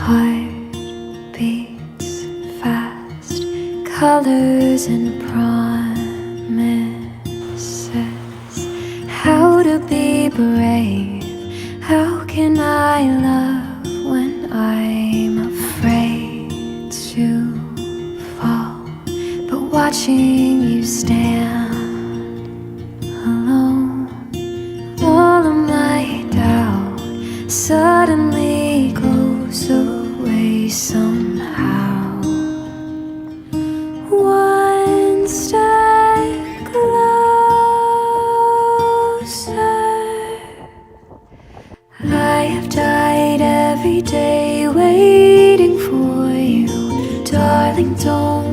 heart beats fast, colors and promises. How to be brave, how can I love when I'm afraid to fall? But watching you stand alone, all of my doubt suddenly goes away somehow. One step closer. I have died every day waiting for you, darling, don't